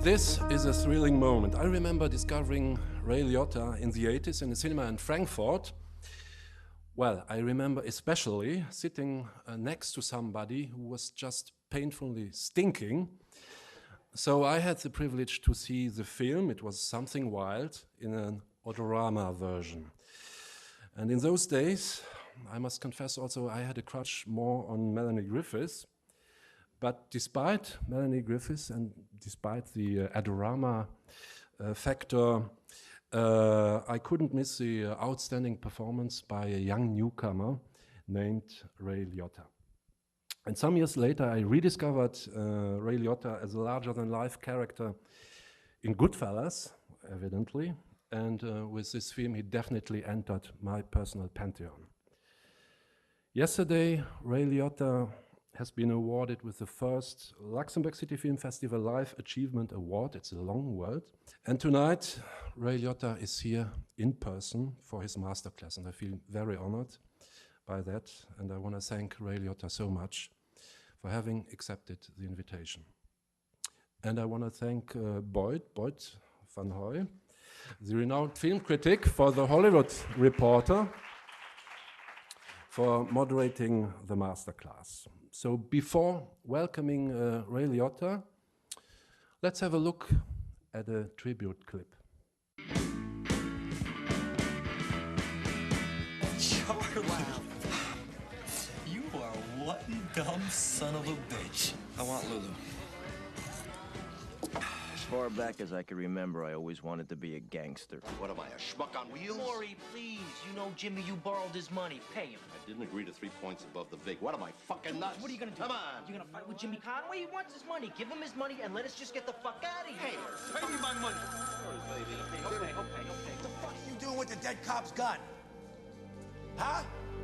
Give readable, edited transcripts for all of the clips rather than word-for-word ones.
This is a thrilling moment. I remember discovering Ray Liotta in the 80s in a cinema in Frankfurt. Well, I remember especially sitting next to somebody who was just painfully stinking. So I had the privilege to see the film. It was Something Wild in an odorama version. And in those days, I must confess also, I had a crush more on Melanie Griffith. But despite Melanie Griffith and despite the adorama factor, I couldn't miss the outstanding performance by a young newcomer named Ray Liotta. And some years later, I rediscovered Ray Liotta as a larger-than-life character in Goodfellas, evidently. And with this film, he definitely entered my personal pantheon. Yesterday, Ray Liotta has been awarded with the first Luxembourg City Film Festival Life Achievement Award. It's a long word. And tonight, Ray Liotta is here in person for his masterclass, and I feel very honored by that. And I want to thank Ray Liotta so much for having accepted the invitation. And I want to thank Boyd van Hoeij, the renowned film critic for the Hollywood Reporter, for moderating the masterclass. So before welcoming Ray Liotta, let's have a look at a tribute clip. Charlie, you are one dumb son of a bitch. I want Lulu. As far back as I can remember, I always wanted to be a gangster. What am I, a schmuck on wheels? Maury, please. You know Jimmy, you borrowed his money. Pay him. I didn't agree to 3 points above the vig. What am I, fucking nuts? What are you gonna do? Come on. You gonna fight with Jimmy Conway? He wants his money. Give him his money and let us just get the fuck out of here. Hey, pay me my money. Okay. What the fuck are you doing with the dead cop's gun? Huh?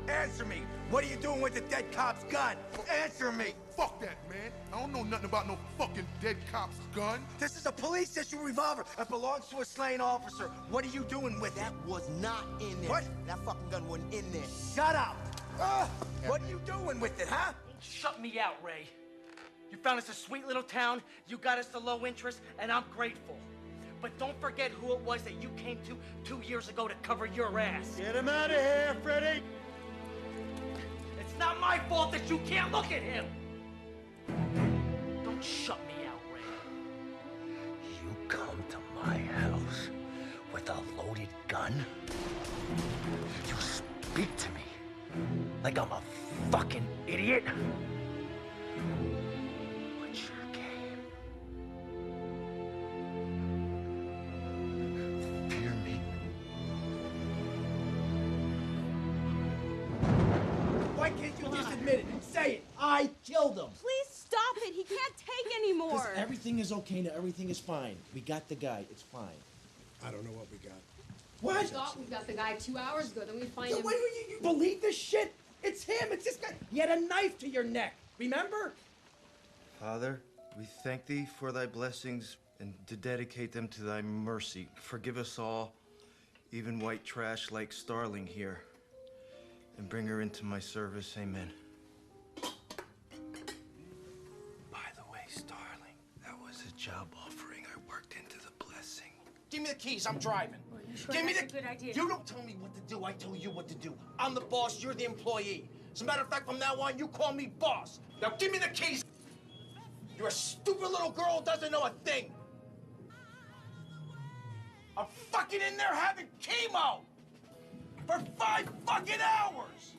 Answer me. What are you doing with the dead cop's gun? Answer me. Fuck that, man. I don't know nothing about no fucking dead cop's gun. This is a police-issued revolver. It belongs to a slain officer. What are you doing with it? That was not in there. What? That fucking gun wasn't in there. Shut up. What are you doing with it, huh? Shut me out, Ray. You found us a sweet little town. You got us the low interest, and I'm grateful. But don't forget who it was that you came to 2 years ago to cover your ass. Get him out of here, Freddy. It's not my fault that you can't look at him. Don't shut me out, Ray. You come to my house with a loaded gun? You speak to me like I'm a fucking idiot? What's your game? Fear me? Why can't you just admit it? Say it. I killed him. Please stop it. He can't take anymore. Because everything is okay now. Everything is fine. We got the guy. It's fine. I don't know what we got. What? We thought we got the guy 2 hours ago. Then we find him. Wait, you believe this shit? It's him. It's this guy. He had a knife to your neck. Remember? Father, we thank thee for thy blessings and to dedicate them to thy mercy. Forgive us all, even white trash like Starling here, and bring her into my service. Amen. By the way, Starling, that was a job offering. I worked into the blessing. Give me the keys. I'm driving. You sure Give me that's the. a good idea? You don't tell me what to do. I tell you what to do. I'm the boss. You're the employee. As a matter of fact, from now on, you call me boss. Now give me the keys. You're a stupid little girl who doesn't know a thing. I'm fucking in there having chemo for 5 fucking hours.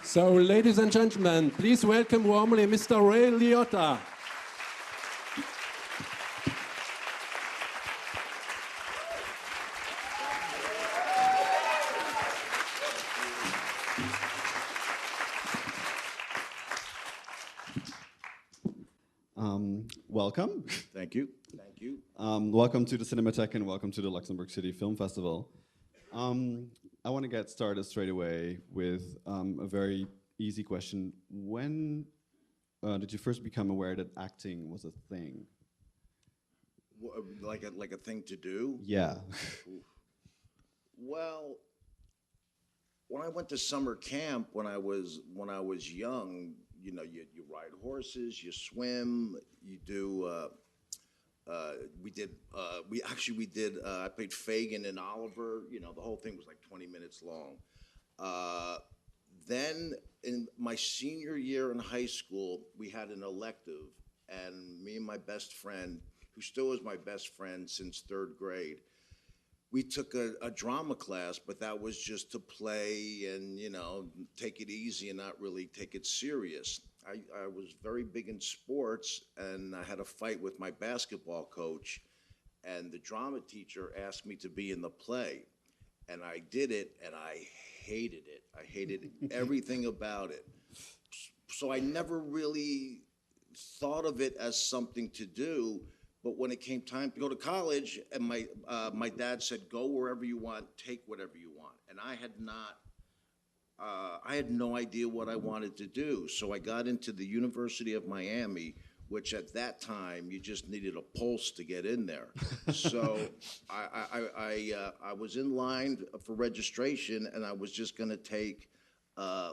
So, ladies and gentlemen, please welcome warmly Mr. Ray Liotta. Welcome. Thank you. Thank you. Welcome to the Cinematheque and welcome to the Luxembourg City Film Festival. I want to get started straight away with a very easy question. When did you first become aware that acting was a thing? Like a thing to do? Yeah. Well, when I went to summer camp when I was young, you know, you ride horses, you swim, you do. We did. I played Fagin and Oliver. You know, the whole thing was like 20 minutes long. Then in my senior year in high school, we had an elective, and me and my best friend, who still is my best friend since third grade, we took a drama class, but that was just to play and, you know, take it easy and not really take it serious. I was very big in sports, and I had a fight with my basketball coach, and the drama teacher asked me to be in the play. And I did it, and I hated it. I hated everything about it. So I never really thought of it as something to do. But when it came time to go to college, and my dad said, go wherever you want, take whatever you want. And I had no idea what I wanted to do. So I got into the University of Miami, which at that time, you just needed a pulse to get in there. So I was in line for registration, and I was just going to take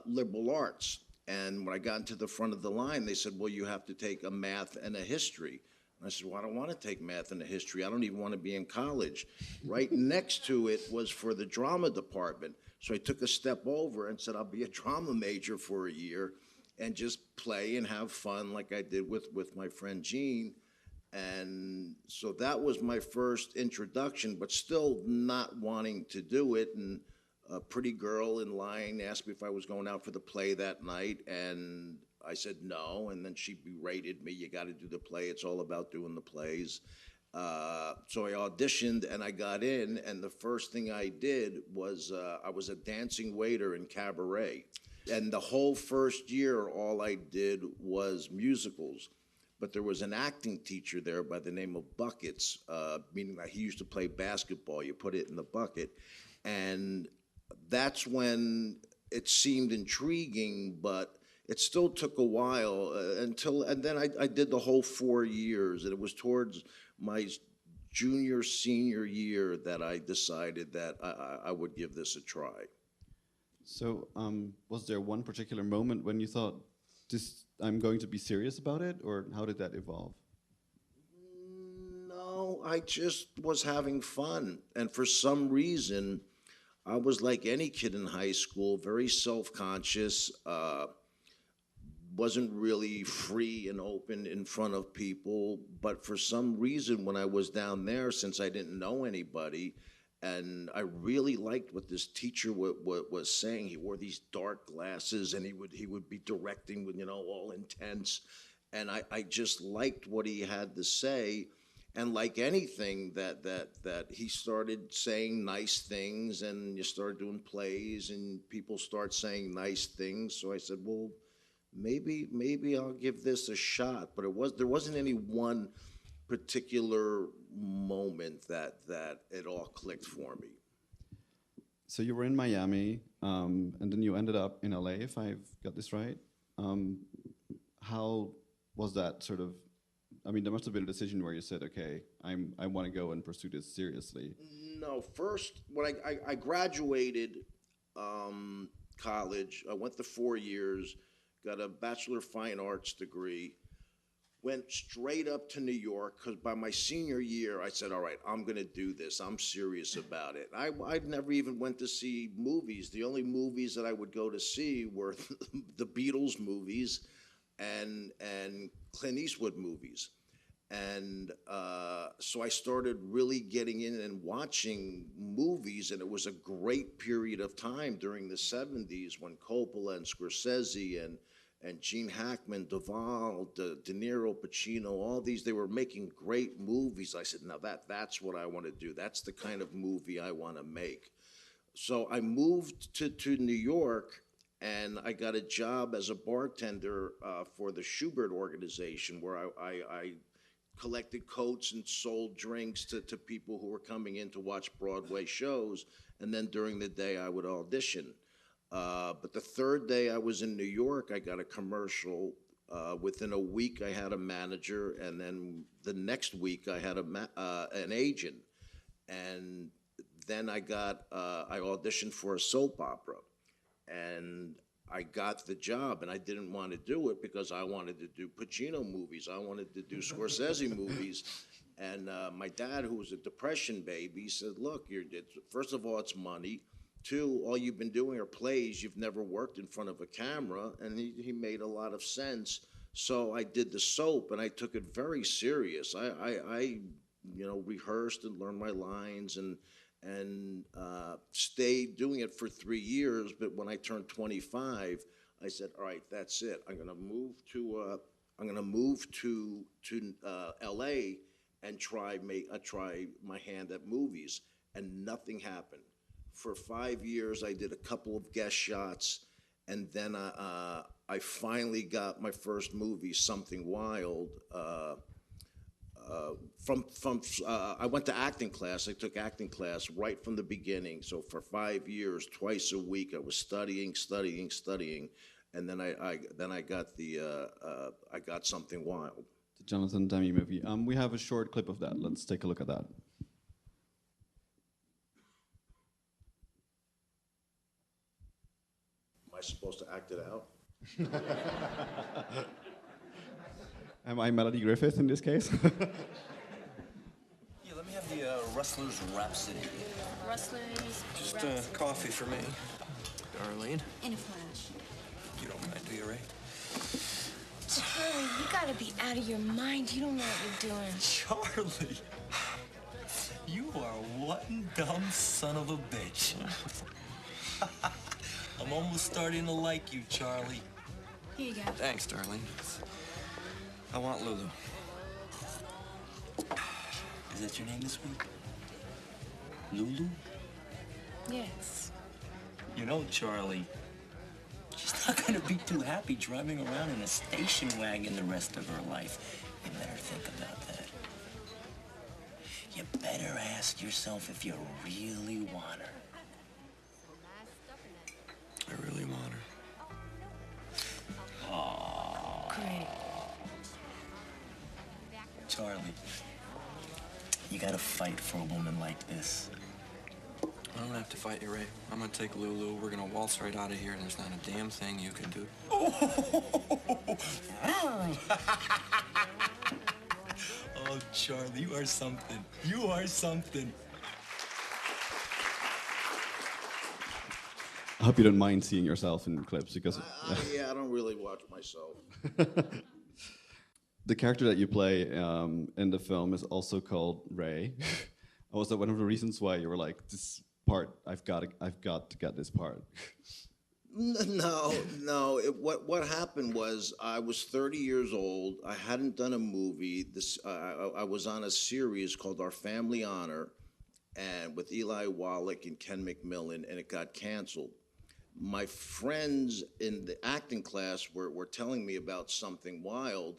liberal arts. And when I got into the front of the line, they said, well, you have to take a math and a history. And I said, well, I don't want to take math and a history. I don't even want to be in college. Right next to it was for the drama department. So I took a step over and said, I'll be a drama major for a year and just play and have fun like I did with my friend Gene. And so that was my first introduction, but still not wanting to do it. And a pretty girl in line asked me if I was going out for the play that night, and I said no, and then she berated me, you got to do the play, it's all about doing the plays. So I auditioned, and I got in, and the first thing I did was I was a dancing waiter in cabaret. And the whole first year, all I did was musicals. But there was an acting teacher there by the name of Buckets, meaning that he used to play basketball. You put it in the bucket. And that's when it seemed intriguing, but it still took a while and then I did the whole 4 years. And it was towards my senior year that I decided that I would give this a try. So was there one particular moment when you thought, I'm going to be serious about it, or how did that evolve? No, I just was having fun. And for some reason, I was like any kid in high school, very self-conscious, wasn't really free and open in front of people. But for some reason, when I was down there, since I didn't know anybody, and I really liked what this teacher was saying. He wore these dark glasses, and he would be directing with, you know, all intense. And I just liked what he had to say. And like anything that he started saying nice things, and you start doing plays, and people start saying nice things. So I said, well, maybe I'll give this a shot. But there wasn't any one particular moment that it all clicked for me. So you were in Miami, and then you ended up in LA, if I've got this right. How was that sort of? I mean, there must have been a decision where you said, okay, I want to go and pursue this seriously. No, first, when I graduated college, I went to 4 years, got a Bachelor of Fine Arts degree, went straight up to New York, because by my senior year, I said, all right, I'm going to do this. I'm serious about it. I never even went to see movies. The only movies that I would go to see were the Beatles movies and Clint Eastwood movies. And so I started really getting in and watching movies, and it was a great period of time during the 70s when Coppola and Scorsese and Gene Hackman, Duvall, De Niro, Pacino, all these, they were making great movies. I said, now that's what I want to do. That's the kind of movie I want to make. So I moved to New York, and I got a job as a bartender for the Schubert organization, where I collected coats and sold drinks to people who were coming in to watch Broadway shows. And then during the day, I would audition. But the third day I was in New York, I got a commercial Within a week, I had a manager, and then the next week, I had an agent. And then I auditioned for a soap opera, and I got the job, and I didn't want to do it because I wanted to do Pacino movies. I wanted to do Scorsese movies. And my dad, who was a Depression baby, said, look, first of all, it's money. Two, all you've been doing are plays. You've never worked in front of a camera. And he made a lot of sense. So I did the soap, and I took it very serious. I rehearsed and learned my lines and stayed doing it for 3 years. But when I turned 25, I said, all right, that's it. I'm gonna move to L.A. and try my hand at movies. And nothing happened. For 5 years, I did a couple of guest shots, and then I finally got my first movie, Something Wild. I went to acting class. I took acting class right from the beginning. So for 5 years, twice a week, I was studying, and then I got Something Wild. The Jonathan Demme movie. We have a short clip of that. Let's take a look at that. Am I supposed to act it out? Am I Melody Griffith in this case? Yeah, let me have the Rustler's Rhapsody. Rustlers. Just coffee for me. Darlene. In a flash. You don't mind, do you, Ray? Charlie, you gotta be out of your mind. You don't know what you're doing. Charlie, you are one dumb son of a bitch. I'm almost starting to like you, Charlie. Here you go. Thanks, darling. I want Lulu. Is that your name this week? Lulu? Yes. You know, Charlie, she's not gonna be too happy driving around in a station wagon the rest of her life. You better think about that. You better ask yourself if you really want her. I really want her. Aww. Great. Charlie, you gotta fight for a woman like this. I don't have to fight you, Ray. I'm gonna take Lulu. We're gonna waltz right out of here, and there's not a damn thing you can do. Oh, Charlie, you are something. You are something. I hope you don't mind seeing yourself in clips because Yeah, I don't really watch myself. the character that you play in the film is also called Ray. Was that one of the reasons why you were like, this part, I've got to get this part? No. What happened was I was 30 years old. I hadn't done a movie. I was on a series called Our Family Honor, and with Eli Wallach and Ken McMillan, and it got canceled. My friends in the acting class were telling me about Something Wild,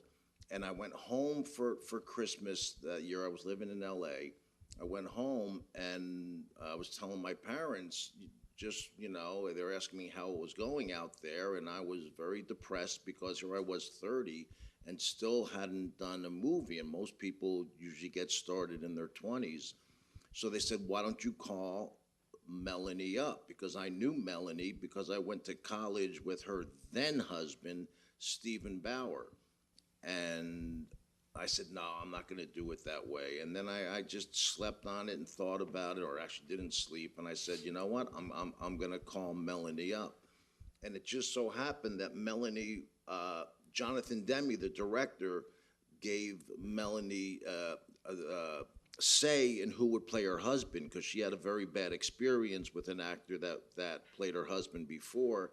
and I went home for Christmas that year. I was living in LA. I went home and I was telling my parents, just, they were asking me how it was going out there, and I was very depressed because here I was 30 and still hadn't done a movie, and most people usually get started in their 20s. So they said, why don't you call Melanie up? Because I knew Melanie because I went to college with her then husband, Stephen Bauer. And I said, no, I'm not going to do it that way. And then I just slept on it and thought about it, or actually didn't sleep. And I said, you know what? I'm going to call Melanie up. And it just so happened that Melanie, Jonathan Demme, the director, gave Melanie a say in who would play her husband, because she had a very bad experience with an actor that played her husband before.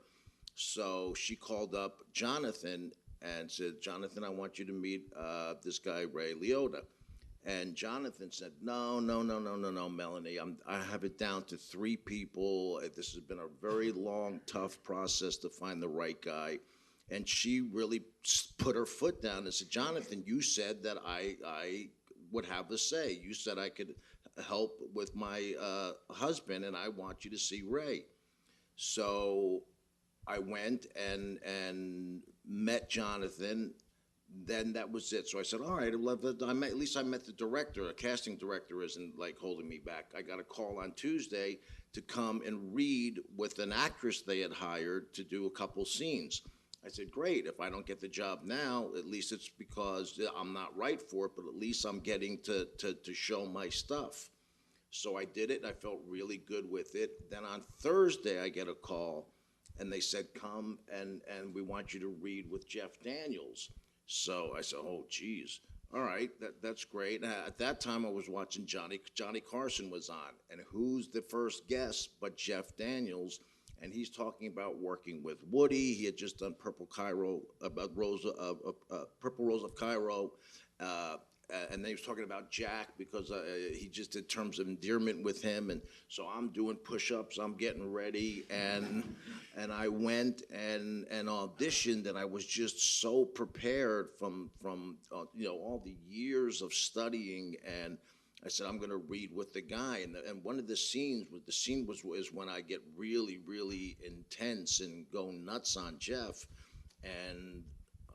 So she called up Jonathan and said, Jonathan, I want you to meet this guy, Ray Liotta. And Jonathan said, no, Melanie. I have it down to 3 people. This has been a very long, tough process to find the right guy. And she really put her foot down and said, Jonathan, you said that I would have a say. You said I could help with my husband, and I want you to see Ray. So I went and met Jonathan. Then that was it. So I said, all right, at least I met the director. A casting director isn't like holding me back. I got a call on Tuesday to come and read with an actress they had hired to do a couple scenes. I said, great. If I don't get the job now, at least it's because I'm not right for it, but at least I'm getting to show my stuff. So I did it, and I felt really good with it. Then on Thursday, I get a call, and they said, come, and we want you to read with Jeff Daniels. So I said, oh, geez. All right, that's great. At that time, I was watching Johnny Carson was on, and who's the first guest but Jeff Daniels? And he's talking about working with Woody. He had just done Purple Rose of Cairo, and then he was talking about Jack because he just did Terms of Endearment with him. And so I'm doing push-ups, I'm getting ready, and I went and auditioned, and I was just so prepared from all the years of studying. And I said, I'm going to read with the guy. And one of the scenes was when I get really, really intense and go nuts on Jeff. And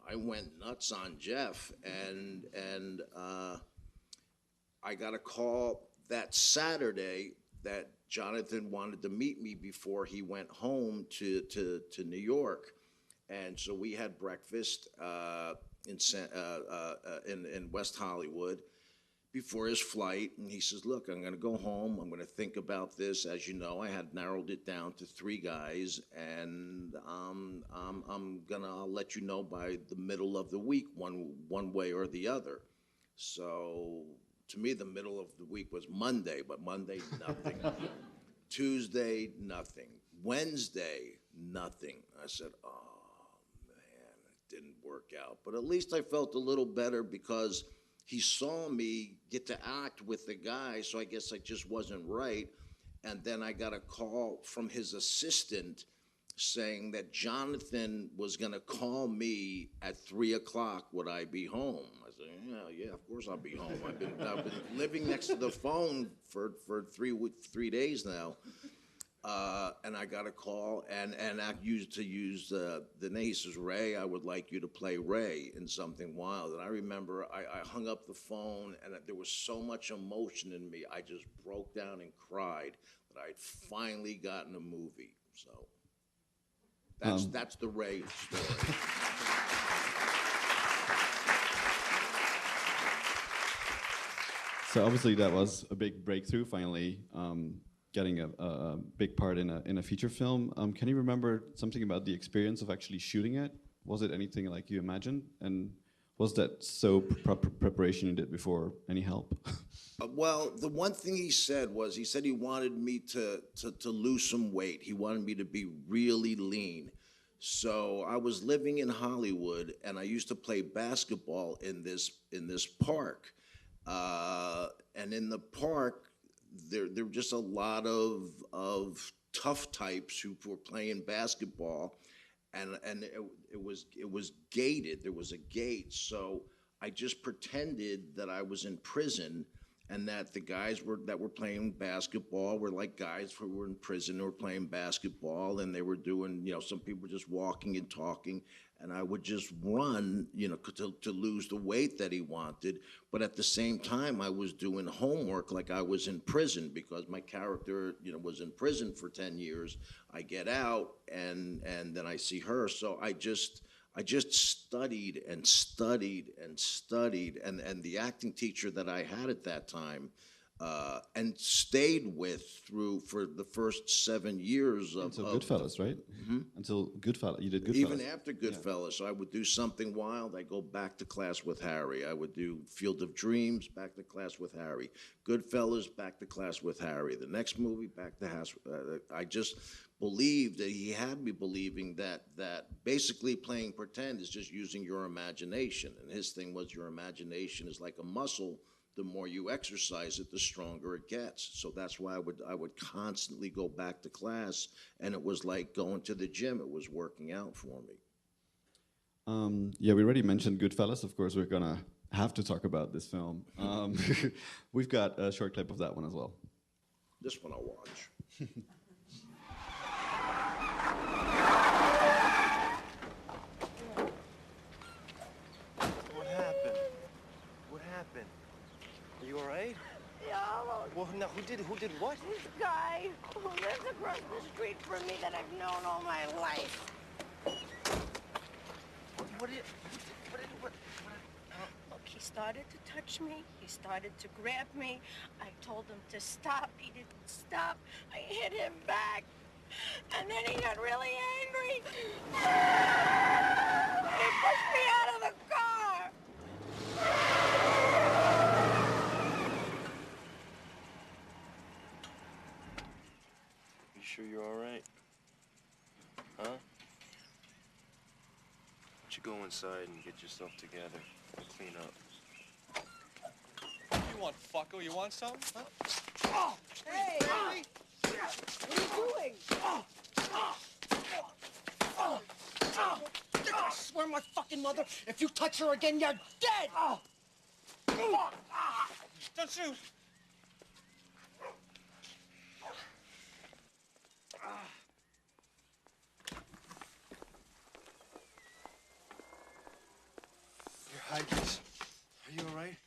I went nuts on Jeff, and I got a call that Saturday that Jonathan wanted to meet me before he went home to New York. And so we had breakfast in West Hollywood before his flight, and he says, look, I'm going to go home. I'm going to think about this. As you know, I had narrowed it down to 3 guys, and I'll let you know by the middle of the week, one way or the other. So to me, the middle of the week was Monday, but Monday, nothing. Tuesday, nothing. Wednesday, nothing. I said, oh, man, it didn't work out. But at least I felt a little better because he saw me get to act with the guy, so I guess I just wasn't right. And then I got a call from his assistant saying that Jonathan was going to call me at 3 o'clock, would I be home? I said, yeah, of course I'll be home. I've been living next to the phone for 3 days now. And I got a call, and I used the name. He says, Ray, I would like you to play Ray in Something Wild. And I remember I hung up the phone, and there was so much emotion in me, I just broke down and cried that I'd finally gotten a movie. So that's the Ray story. So obviously that was a big breakthrough, finally. Getting a big part in a feature film. Can you remember something about the experience of actually shooting it? Was it anything like you imagined? And was that preparation you did before any help? Well, the one thing he said he wanted me to lose some weight. He wanted me to be really lean. So I was living in Hollywood, and I used to play basketball in this park. And in the park, there were just a lot of tough types who were playing basketball, and it was gated. There was a gate, so I just pretended that I was in prison, and that the guys that were playing basketball were like guys who were in prison who were playing basketball, and they were doing, some people were just walking and talking, and I would just run, to lose the weight that he wanted. But at the same time, I was doing homework like I was in prison, because my character, was in prison for 10 years. I get out, and then I see her. So I just studied and studied and studied, and the acting teacher that I had at that time, and stayed with for the first 7 years of Goodfellas, right? Mm-hmm. Until Goodfellas, you did Goodfellas. Even after Goodfellas, yeah. I would do Something Wild. I go back to class with Harry. I would do Field of Dreams, back to class with Harry. Goodfellas, back to class with Harry. The next movie, back to house. I just believed that he had me believing that basically playing pretend is just using your imagination. And his thing was, your imagination is like a muscle. The more you exercise it, the stronger it gets. So that's why I would constantly go back to class, and it was like going to the gym. It was working out for me. Yeah, we already mentioned Goodfellas. Of course, we're gonna have to talk about this film. We've got a short clip of that one as well. This one I'll watch. No, who did what? This guy who lives across the street from me that I've known all my life. What did? Look, he started to touch me. He started to grab me. I told him to stop. He didn't stop. I hit him back. And then he got really angry. He pushed me out of the car. You sure you're all right? Huh? Why don't you go inside and get yourself together and clean up? You want fucko? You want some? Huh? Oh, hey! What are you doing? I swear my fucking mother, if you touch her again, you're dead! Don't shoot! Your hydrants. Are you all right?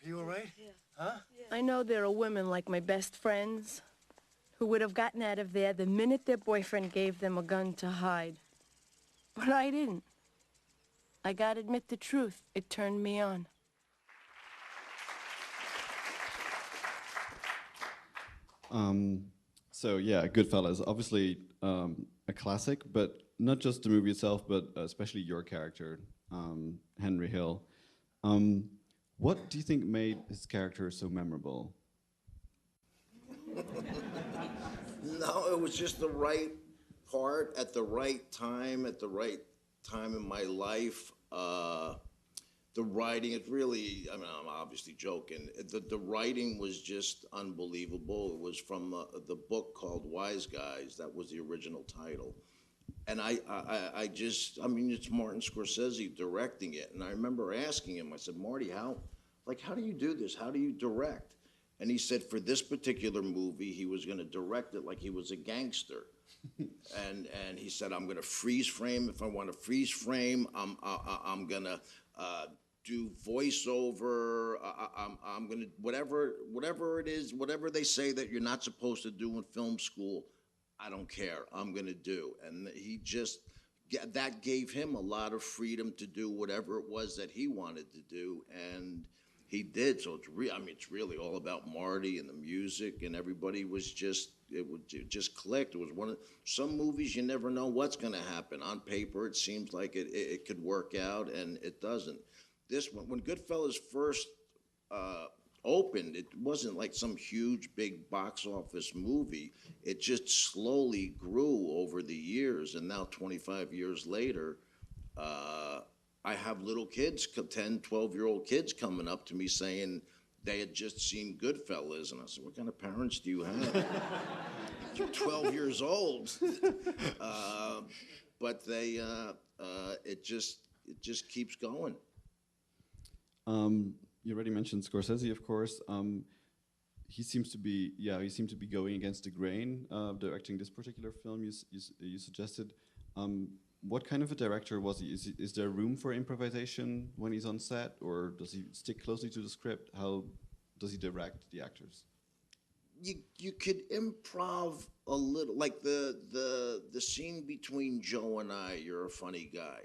Are you all right? Yeah. Huh? I know there are women like my best friends who would have gotten out of there the minute their boyfriend gave them a gun to hide. But I didn't. I gotta admit the truth. It turned me on. So yeah, Goodfellas, obviously a classic, but not just the movie itself, but especially your character, Henry Hill. What do you think made his character so memorable? No, it was just the right part at the right time in my life. The writing, it really, I mean, I'm obviously joking. The writing was just unbelievable. It was from the book called Wise Guys. That was the original title. And I mean, it's Martin Scorsese directing it. And I remember asking him, I said, Marty, how do you do this? How do you direct? And he said for this particular movie, he was going to direct it like he was a gangster. and he said, I'm going to freeze frame. If I want to freeze frame, I'm going to do voiceover. I'm going to, whatever it is, whatever they say that you're not supposed to do in film school, I don't care. I'm going to do. And he just, that gave him a lot of freedom to do whatever it was that he wanted to do. And he did. So it's really all about Marty and the music, and everybody was just, it just clicked. It was one of some movies you never know what's going to happen. On paper, it seems like it could work out, and it doesn't. This one, when Goodfellas first opened, it wasn't like some huge big box office movie. It just slowly grew over the years, and now 25 years later, I have little kids, 10, 12-year-old kids coming up to me saying they had just seen Goodfellas. And I said, what kind of parents do you have? You're 12 years old. But they, it just keeps going. You already mentioned Scorsese, of course. He seemed to be going against the grain, directing this particular film you suggested. What kind of a director was he? Is there room for improvisation when he's on set, or does he stick closely to the script? How does he direct the actors? You could improv a little, like the scene between Joe and I, You're a Funny Guy.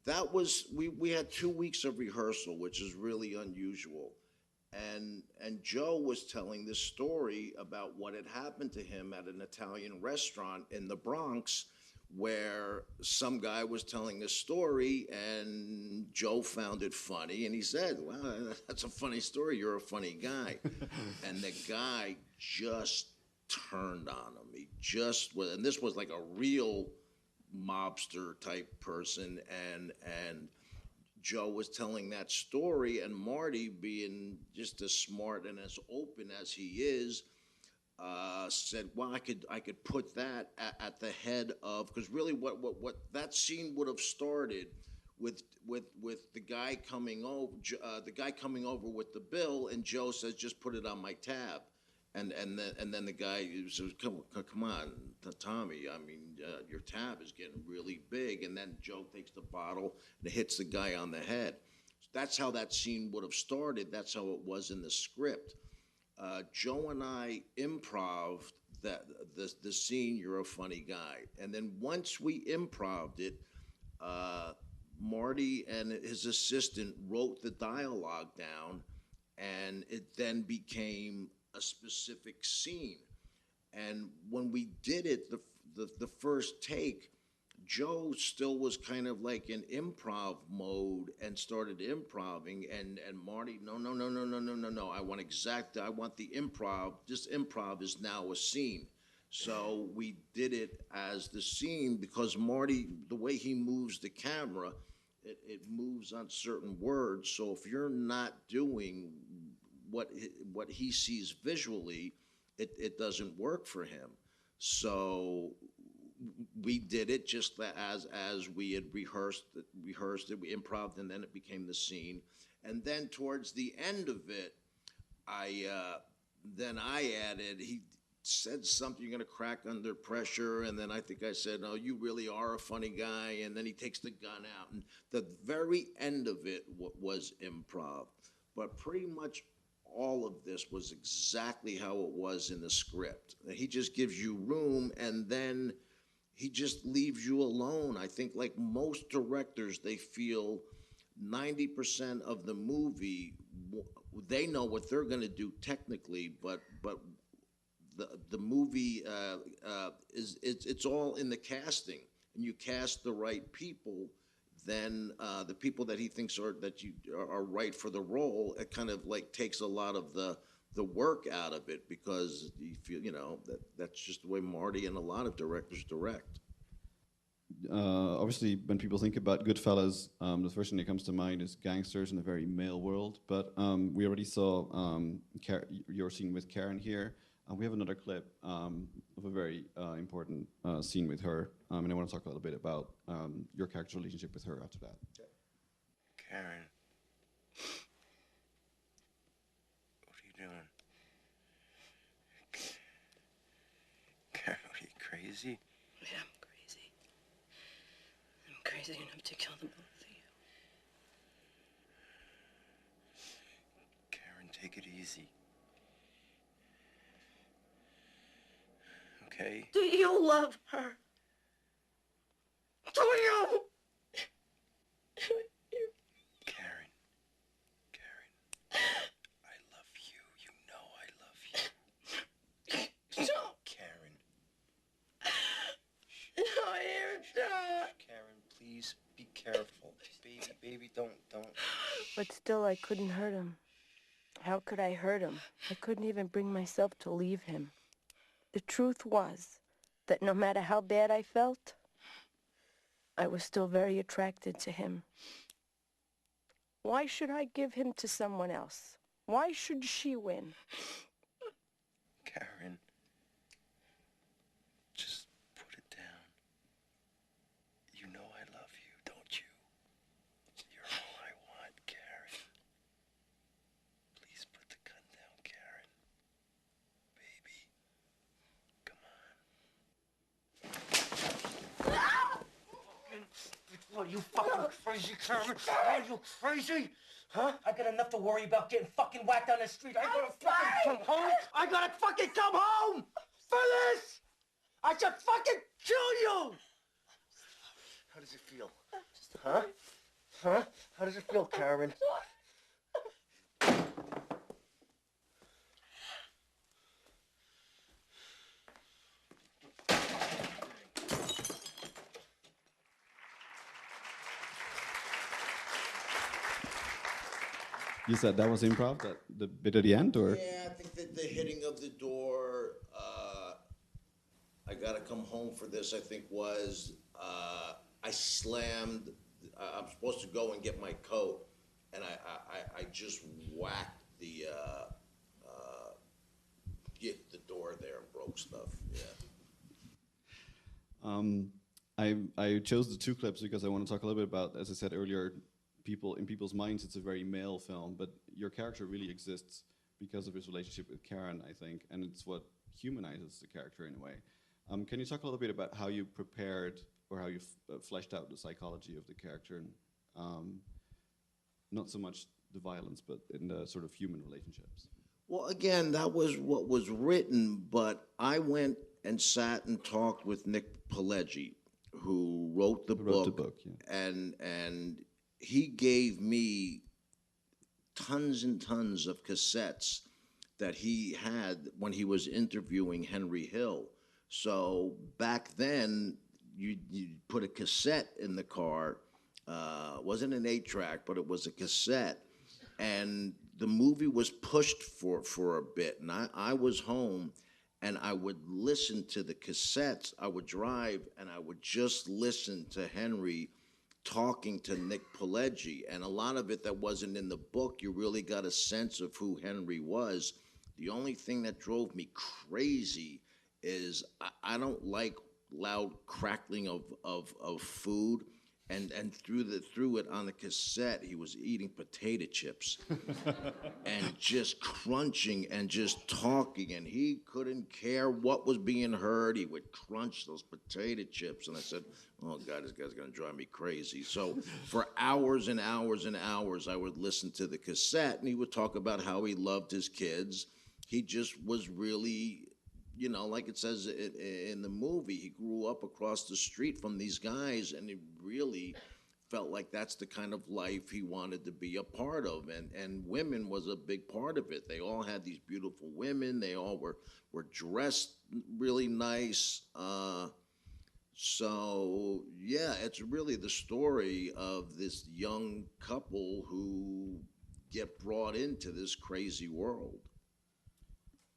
That was, we had 2 weeks of rehearsal, which is really unusual. And Joe was telling this story about what had happened to him at an Italian restaurant in the Bronx, where some guy was telling a story and Joe found it funny, and he said, well, that's a funny story, you're a funny guy. And the guy just turned on him. He just was, and this was like a real mobster type person, and Joe was telling that story, and Marty, being just as smart and as open as he is, said, well, I could put that at the head of, because really what that scene would have started with the guy coming over with the bill, and Joe says, just put it on my tab. And then the guy says, come on, Tommy, I mean, your tab is getting really big. And then Joe takes the bottle and hits the guy on the head. That's how that scene would have started. That's how it was in the script. Joe and I improved the scene, "You're a funny guy." And then once we improved it, Marty and his assistant wrote the dialogue down, and it then became a specific scene. And when we did it, the first take, Joe still was kind of like in improv mode and started improving, and Marty, no, I want the improv. This improv is now a scene. So we did it as the scene because Marty, the way he moves the camera, it moves on certain words. So if you're not doing what he sees visually, it doesn't work for him. So we did it just as we had rehearsed it, we improved, and then it became the scene. And then towards the end of it, I added, he said something, "You're gonna crack under pressure," and then I think I said, "No, you really are a funny guy," and then he takes the gun out, and the very end of it was improv. But pretty much all of this was exactly how it was in the script. He just gives you room, and then he just leaves you alone. I think like most directors, they feel 90% of the movie, they know what they're gonna do technically, but the movie it's all in the casting, and you cast the right people, then the people that he thinks are right for the role, it kind of like takes a lot of the work out of it, because you feel, that's just the way Marty and a lot of directors direct. Obviously, when people think about Goodfellas, the first thing that comes to mind is gangsters in a very male world. But we already saw your scene with Karen here. We have another clip of a very important scene with her, and I want to talk a little bit about your character's relationship with her after that. Karen, what are you doing? Karen, are you crazy? Yeah, I'm crazy. I'm crazy enough to kill the both of you. Karen, take it easy. Okay? Do you love her? Do you? Karen, I love you. You know I love you. Don't. Karen. No, you don't. Karen, please be careful. Baby, don't. But still, I couldn't hurt him. How could I hurt him? I couldn't even bring myself to leave him. The truth was that no matter how bad I felt, I was still very attracted to him. Why should I give him to someone else? Why should she win? Karen, just put it down. You know I love you, don't you? You're all I want, Karen. Please put the gun down, Karen. Baby, come on. What, are you fucking crazy, Karen? Are you crazy? Huh? I got enough to worry about getting fucking whacked on the street. I gotta fucking come home. I gotta fucking come home for this. I should fucking kill you. How does it feel? Huh? Huh? How does it feel, Karen? You said that was improv, the bit at the end, or? Yeah, I think that the hitting of the door, I gotta come home for this, I think was, I slammed, I'm supposed to go and get my coat, and I just whacked the door there and broke stuff, yeah. I chose the two clips because I want to talk a little bit about, as I said earlier, in people's minds, it's a very male film, but your character really exists because of his relationship with Karen, I think, and it's what humanizes the character in a way. Can you talk a little bit about how you prepared or how you fleshed out the psychology of the character, and not so much the violence, but in the sort of human relationships? Well, again, that was what was written, but I went and sat and talked with Nick Pileggi, who wrote the book, and he gave me tons and tons of cassettes that he had when he was interviewing Henry Hill. So back then, you put a cassette in the car. Wasn't an 8-track, but it was a cassette, and the movie was pushed for a bit, and I was home, and I would listen to the cassettes. I would drive, and I would just listen to Henry talking to Nick Pileggi, and a lot of it that wasn't in the book, you really got a sense of who Henry was. The only thing that drove me crazy is I don't like loud crackling of food. And through it on the cassette, he was eating potato chips and just crunching and just talking, and he couldn't care what was being heard. He would crunch those potato chips, and I said, "Oh God, this guy's gonna drive me crazy." So for hours and hours and hours, I would listen to the cassette, and he would talk about how he loved his kids. He just was really, you know, like it says in the movie, he grew up across the street from these guys, and he really felt like that's the kind of life he wanted to be a part of. And women was a big part of it. They all had these beautiful women. They all were dressed really nice. So, yeah, it's really the story of this young couple who get brought into this crazy world.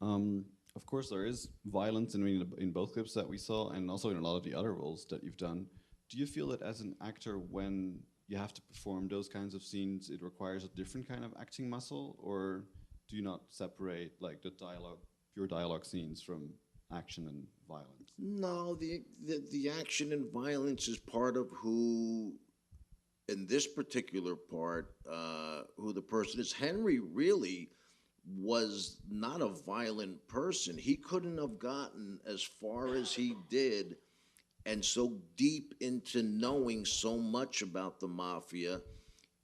Of course, there is violence in both clips that we saw, and also in a lot of the other roles that you've done. Do you feel that as an actor, when you have to perform those kinds of scenes, it requires a different kind of acting muscle, or do you not separate like the pure dialogue scenes from action and violence? No, the action and violence is part of who, in this particular part, who the person is. Henry really was not a violent person. He couldn't have gotten as far as he did and so deep into knowing so much about the mafia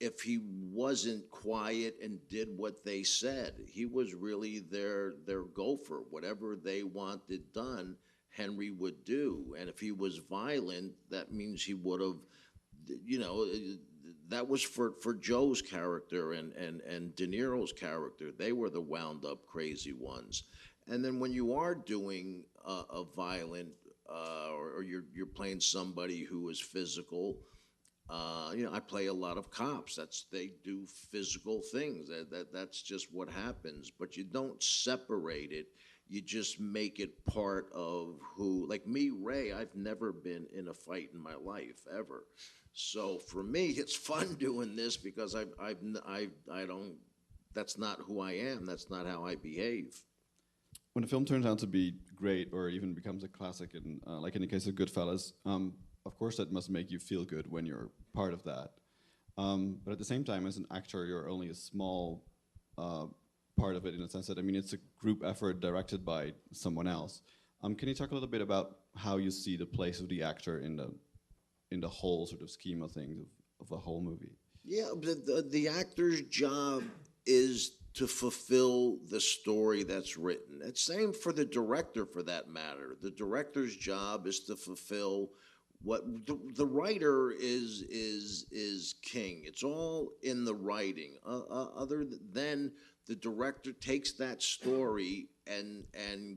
if he wasn't quiet and did what they said. He was really their gopher. Whatever they wanted done, Henry would do. And if he was violent, that means he would have, you know, that was for Joe's character and De Niro's character. They were the wound up crazy ones. And then when you are doing a violent or you're playing somebody who is physical, you know, I play a lot of cops. They do physical things. That's just what happens. But you don't separate it. You just make it part of who. Like me, Ray. I've never been in a fight in my life ever. So for me, it's fun doing this because I don't. That's not who I am. That's not how I behave. When a film turns out to be great or even becomes a classic, and like in the case of Goodfellas, of course that must make you feel good when you're part of that. But at the same time, as an actor, you're only a small part of it in the sense that, I mean, it's a group effort directed by someone else. Can you talk a little bit about how you see the place of the actor in the whole sort of scheme of things of a whole movie? Yeah, the actor's job is to fulfill the story that's written. It's same for the director, for that matter. The director's job is to fulfill what the writer is king. It's all in the writing. Other than the director takes that story and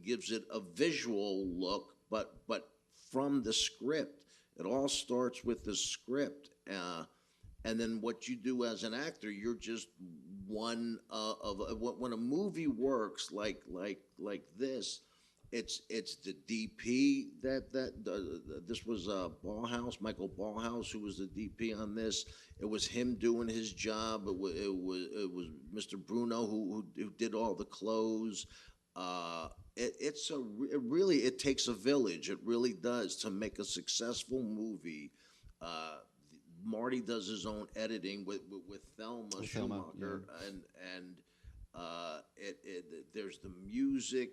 gives it a visual look, but from the script. It all starts with the script, and then what you do as an actor, you're just one of when a movie works like this. It's the DP this was Michael Ballhaus, who was the DP on this. It was him doing his job. It was Mr. Bruno who did all the clothes. It takes a village. It really does to make a successful movie. Marty does his own editing with Thelma Schumacher, and there's the music.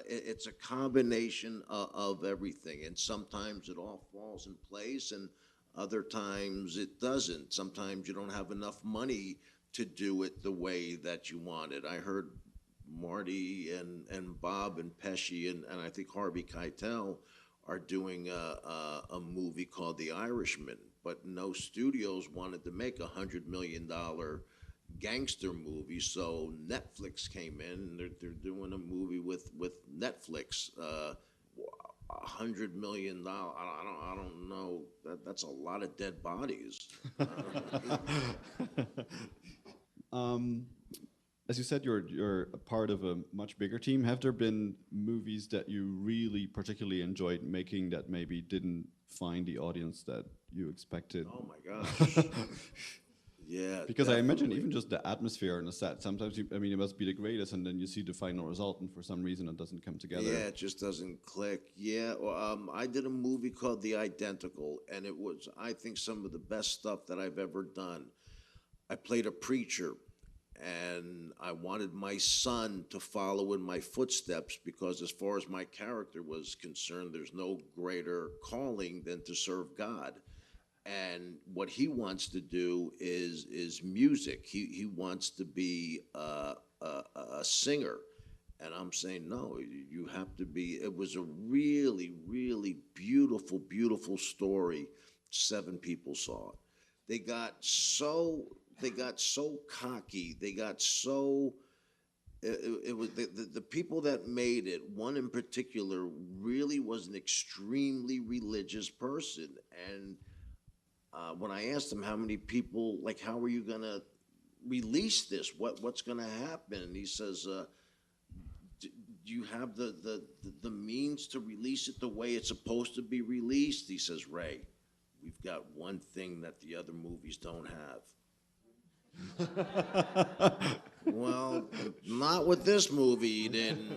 It's a combination of everything, and sometimes it all falls in place, and other times it doesn't. Sometimes you don't have enough money to do it the way that you want it. I heard Marty and Bob and Pesci and I think Harvey Keitel are doing a movie called The Irishman, but no studios wanted to make $100 million gangster movie, so Netflix came in and they're doing a movie with Netflix. $100 million. I don't know. That's a lot of dead bodies. As you said, you're a part of a much bigger team. Have there been movies that you really particularly enjoyed making that maybe didn't find the audience that you expected? Oh my gosh. Yeah. Because definitely. I imagine even just the atmosphere on the set, sometimes it must be the greatest, and then you see the final result, and for some reason it doesn't come together. Yeah, it just doesn't click. Yeah, I did a movie called The Identical, and it was, I think, some of the best stuff that I've ever done. I played a preacher, and I wanted my son to follow in my footsteps because as far as my character was concerned, there's no greater calling than to serve God. And what he wants to do is music. He wants to be a singer. And I'm saying, no, you have to be. It was a really, really beautiful, beautiful story. 7 people saw it. They got so cocky. They got so. It was the people that made it. One in particular really was an extremely religious person, and when I asked him how many people, like, how are you going to release this? What's going to happen? And he says, do you have the means to release it the way it's supposed to be released? He says, Ray, we've got one thing that the other movies don't have. Well, not with this movie. You didn't.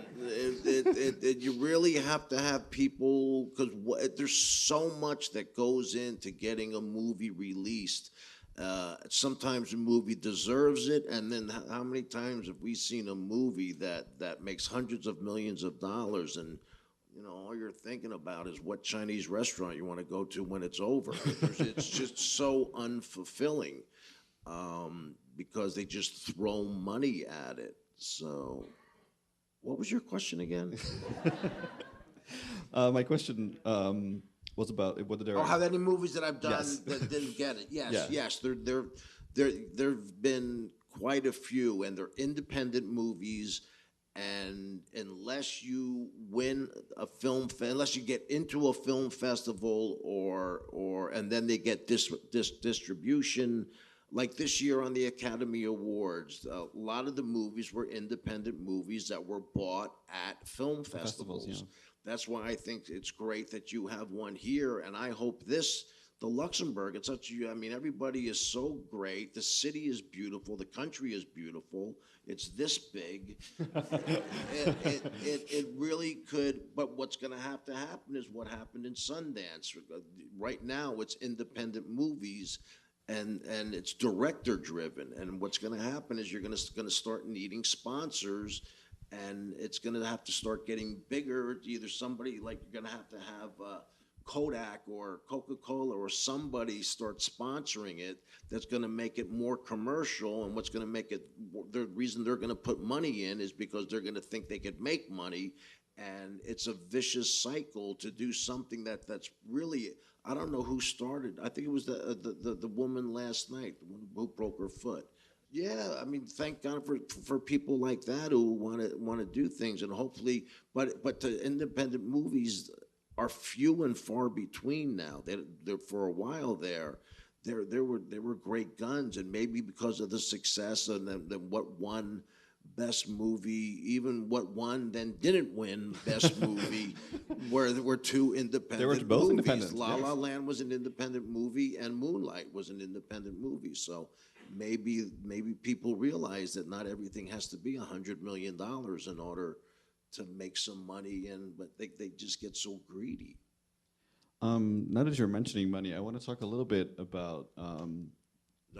You really have to have people, because there's so much that goes into getting a movie released. Sometimes a movie deserves it, and then how many times have we seen a movie that makes hundreds of millions of dollars, and all you're thinking about is what Chinese restaurant you want to go to when it's over. It's just so unfulfilling. Because they just throw money at it. So, what was your question again? My question was about whether there. How many movies that I've done Yes. that didn't get it? Yes, Yeah. yes. There've been quite a few, and they're independent movies. And unless you win a unless you get into a film festival, and then they get distribution. Like this year on the Academy Awards, a lot of the movies were independent movies that were bought at film festivals. Yeah. That's why I think it's great that you have one here, and I hope the Luxembourg, everybody is so great. The city is beautiful. The country is beautiful. It's this big. It really could, but what's going to happen is what happened in Sundance. Right now, it's independent movies. And it's director driven, and what's going to happen is you're going to start needing sponsors, and it's going to have to start getting bigger. Either somebody, like, you're going to have Kodak or Coca-Cola or somebody start sponsoring it. That's going to make it more commercial, and what's going to make it, the reason they're going to put money in is because they're going to think they could make money, and it's a vicious cycle to do something that's really. I don't know who started. I think it was the woman last night, the one who broke her foot. Yeah, thank God for people like that who want to do things, and hopefully, but the independent movies are few and far between now. They're for a while there were great guns, and maybe because of the success and then what won best movie, even what won then didn't win best movie, where there were 2 independent They were both movies. independent. La La Yes. Land was an independent movie, and Moonlight was an independent movie. So maybe people realize that not everything has to be $100 million in order to make some money, but they just get so greedy. Now that you're mentioning money, I want to talk a little bit about. No,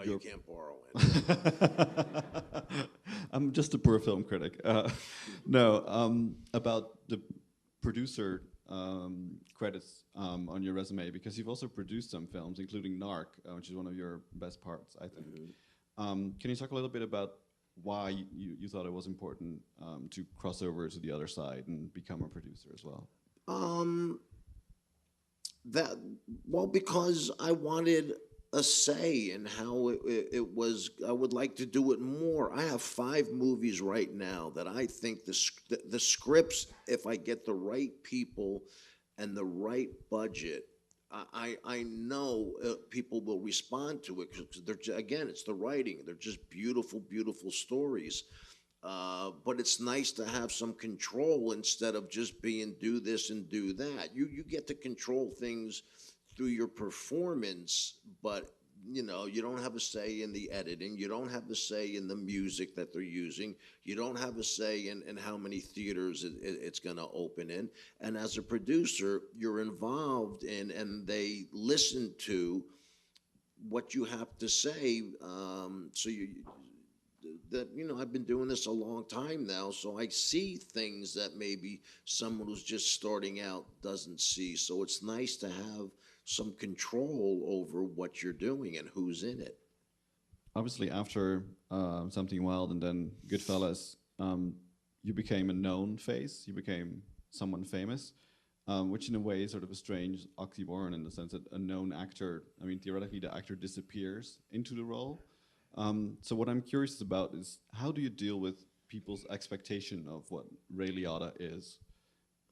you can't borrow it. I'm just a poor film critic. About the producer credits on your resume, because you've also produced some films, including Narc, which is one of your best parts, I think. Can you talk a little bit about why you thought it was important to cross over to the other side and become a producer as well? Because I wanted a say in how it was. I would like to do it more. I have 5 movies right now that I think the scripts, if I get the right people and the right budget, I know people will respond to it, because again, it's the writing. They're just beautiful, beautiful stories. But it's nice to have some control instead of just being do this and do that. You get to control things through your performance, but you don't have a say in the editing. You don't have a say in the music that they're using. You don't have a say in how many theaters it's going to open in. And as a producer, you're involved in, and they listen to what you have to say. I've been doing this a long time now, so I see things that maybe someone who's just starting out doesn't see. So it's nice to have some control over what you're doing and who's in it. Obviously, after Something Wild and then Goodfellas, you became a known face. You became someone famous, which in a way is sort of a strange oxymoron in the sense that a known actor, I mean, theoretically, the actor disappears into the role. So what I'm curious about is, how do you deal with people's expectation of what Ray Liotta is?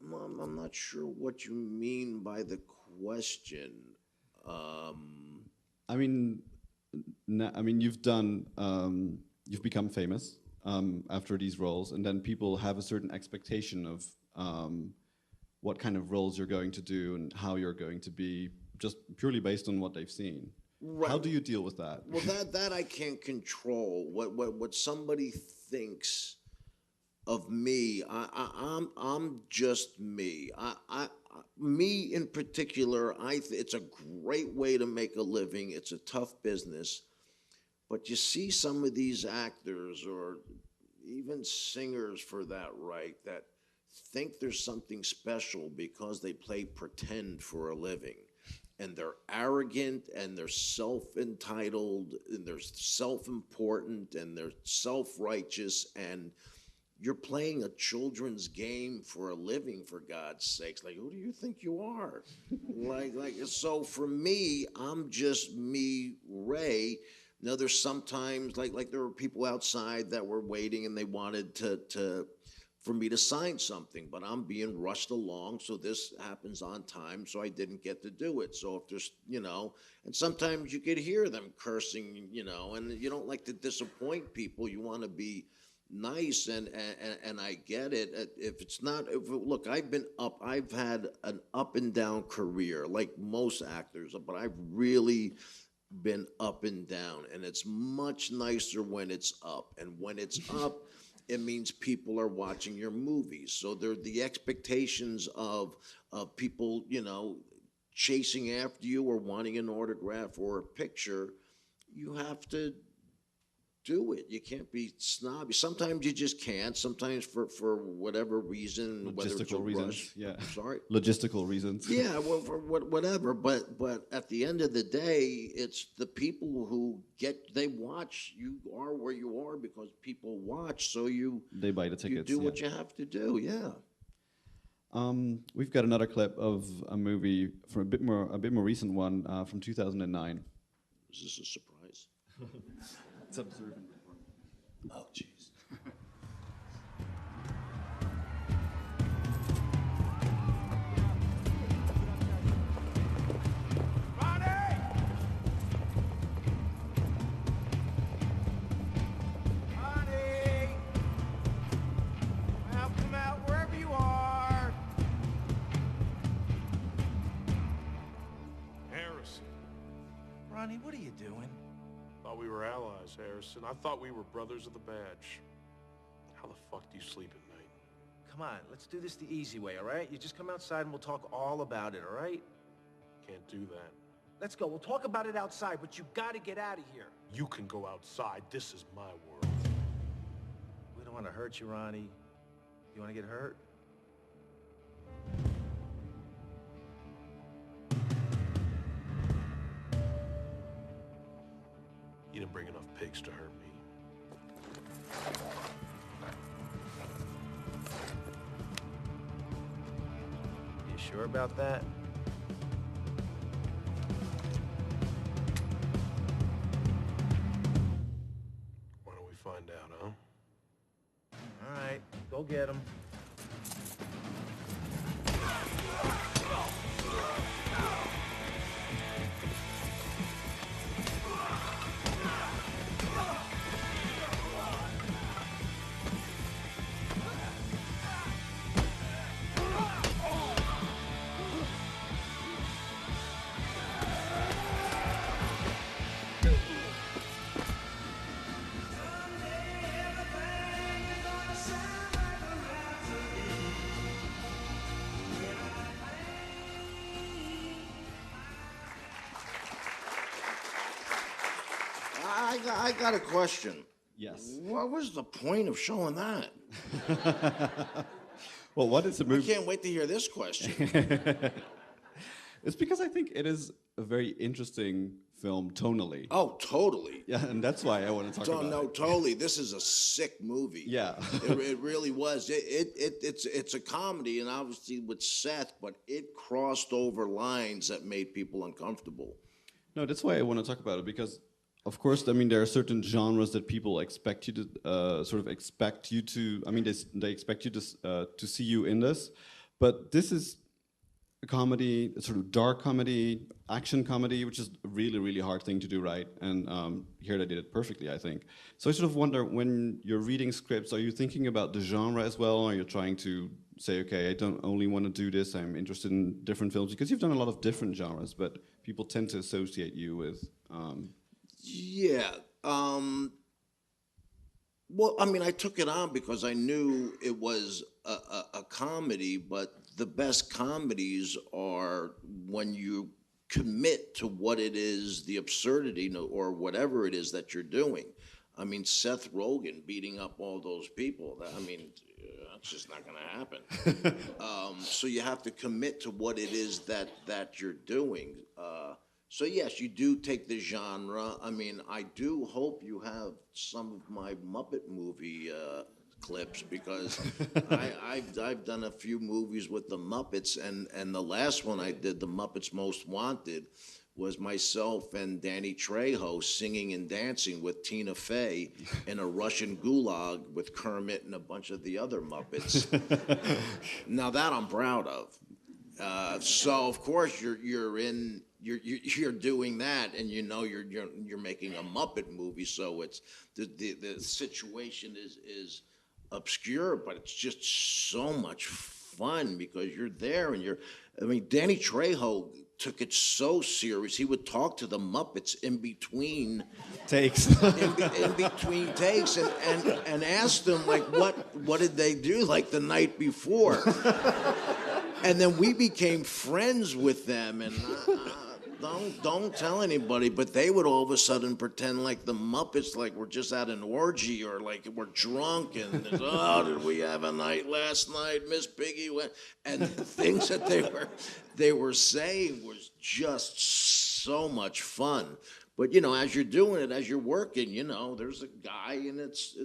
I'm not sure what you mean by the question. I mean, you've become famous after these roles, and then people have a certain expectation of what kind of roles you're going to do and how you're going to be, just purely based on what they've seen. Right. How do you deal with that? Well, that I can't control. What somebody thinks of me, I'm just me. Me in particular, it's a great way to make a living. It's a tough business, but you see some of these actors, or even singers for that, right, that think there's something special because they play pretend for a living. And they're arrogant, and they're self-entitled, and they're self-important, and they're self-righteous, and you're playing a children's game for a living, for God's sakes. Like, who do you think you are? So for me, I'm just me, Ray. Now, there's sometimes, like there were people outside that were waiting, and they wanted for me to sign something, but I'm being rushed along, so this happens on time, so I didn't get to do it. So if there's, and sometimes you could hear them cursing, and you don't like to disappoint people. You want to be nice, and I get it. Look, I've had an up and down career, like most actors, but I've really been up and down, and it's much nicer when it's up. And when it's up, it means people are watching your movies. So they're the expectations of people, chasing after you or wanting an autograph or a picture. You have to do it. You can't be snobby. Sometimes you just can't. Sometimes for whatever reason, whether it's a rush. Yeah. Sorry. Logistical reasons. Yeah. Well, for whatever. But at the end of the day, it's the people who they watch. You are where you are because people watch. So they buy the tickets. You do what you have to do. Yeah. We've got another clip of a movie from a bit more recent one from 2009. Is this a surprise? It's observant. Oh, jeez. Come out wherever you are. Harrison. Ronnie, what are you doing? Thought we were allies, Harrison. I thought we were brothers of the badge. How the fuck do you sleep at night? Come on, let's do this the easy way, all right? You just come outside and we'll talk all about it, all right? Can't do that. Let's go. We'll talk about it outside, but you gotta get out of here. You can go outside. This is my world. We don't want to hurt you, Ronnie. You want to get hurt? You didn't bring enough pigs to hurt me. You sure about that? Why don't we find out, huh? All right, go get him. I got a question. Yes. What was the point of showing that? Well, what is the movie? I can't wait to hear this question. It's because I think it is a very interesting film tonally. Oh, totally. Yeah, and that's why I want to talk about No, it. totally. This is a sick movie. Yeah. it really was. It's a comedy, and obviously with Seth, but it crossed over lines that made people uncomfortable. No, that's why I want to talk about it, because, of course, I mean, there are certain genres that people expect you to I mean, they expect you to see you in this, but this is a comedy, a sort of dark comedy, action comedy, which is a really, really hard thing to do right, and here they did it perfectly, I think. So I sort of wonder, when you're reading scripts, are you thinking about the genre as well, or are you trying to say, okay, I don't only want to do this, I'm interested in different films, because you've done a lot of different genres, but people tend to associate you with... Yeah. Well, I mean, I took it on because I knew it was a comedy, but the best comedies are when you commit to what it is, the absurdity or whatever it is that you're doing. I mean, Seth Rogen beating up all those people, that's just not going to happen. So you have to commit to what it is that you're doing. So yes, you do take the genre. I mean, I do hope you have some of my Muppet movie clips, because I've done a few movies with the Muppets, and the last one I did, The Muppets Most Wanted, was myself and Danny Trejo singing and dancing with Tina Fey in a Russian gulag with Kermit and a bunch of the other Muppets. Now that I'm proud of. So of course you're doing that, and you're making a Muppet movie, so it's the situation is obscure, but it's just so much fun because you're there and Danny Trejo took it so serious. He would talk to the Muppets in between takes, in between takes, and ask them like what did they do like the night before, and then we became friends with them, and don't tell anybody, but they would all of a sudden pretend like the Muppets, like we're just at an orgy or like we're drunk, and oh, did we have a night last night, Miss Piggy went, and the things that they were saying was just so much fun. But as you're doing it, as you're working, there's a guy, and it's.